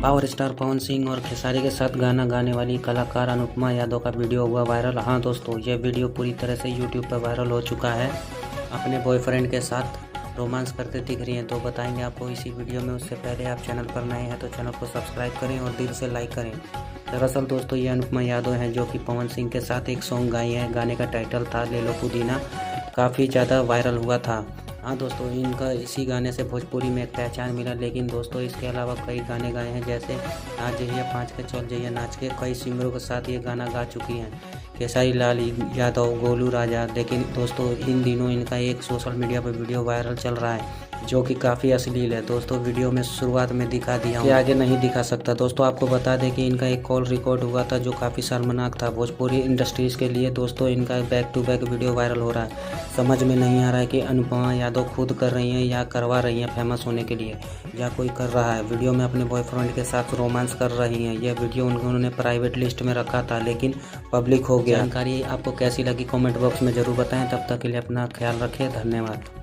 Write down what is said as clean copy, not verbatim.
Power star Pawan Singh और खेसारी के साथ गाना गाने वाली कलाकार अनुपमा यादव का वीडियो हुआ वायरल। हाँ दोस्तों, ये वीडियो पूरी तरह से यूट्यूब पर वायरल हो चुका है। अपने बॉयफ्रेंड के साथ रोमांस करते दिख रही हैं, तो बताएंगे आपको इसी वीडियो में। उससे पहले आप चैनल पर नए हैं तो चैनल को सब्सक्राइब करें और दिल से लाइक करें। दरअसल दोस्तों, ये अनुपमा यादव हैं जो कि पवन सिंह के साथ एक सॉन्ग गाई हैं। गाने का टाइटल था ले लो पुदीना, काफ़ी ज़्यादा वायरल हुआ था। हाँ दोस्तों, इनका इसी गाने से भोजपुरी में एक पहचान मिला। लेकिन दोस्तों, इसके अलावा कई गाने गाए हैं, जैसे आज जइया पाँच के चल जइया नाच के। कई सिंगरों के साथ ये गाना गा चुकी हैं, खेसारी लाल यादव, गोलू राजा। लेकिन दोस्तों, इन दिनों इनका एक सोशल मीडिया पर वीडियो वायरल चल रहा है जो कि काफ़ी अश्लील है। दोस्तों, वीडियो में शुरुआत में दिखा दिया कि आगे नहीं दिखा सकता। दोस्तों, आपको बता दें कि इनका एक कॉल रिकॉर्ड हुआ था जो काफ़ी शर्मनाक था भोजपुरी इंडस्ट्रीज़ के लिए। दोस्तों, इनका back to back video viral हो रहा है। समझ में नहीं आ रहा है कि अनुपमा यादव खुद कर रही हैं या करवा रही हैं फेमस होने के लिए, या कोई कर रहा है। वीडियो में अपने बॉयफ्रेंड के साथ रोमांस कर रही हैं। यह वीडियो उन्होंने प्राइवेट लिस्ट में रखा था, लेकिन पब्लिक हो गया। जानकारी आपको कैसी लगी कमेंट बॉक्स में ज़रूर बताएं। तब तक के लिए अपना ख्याल रखें। धन्यवाद।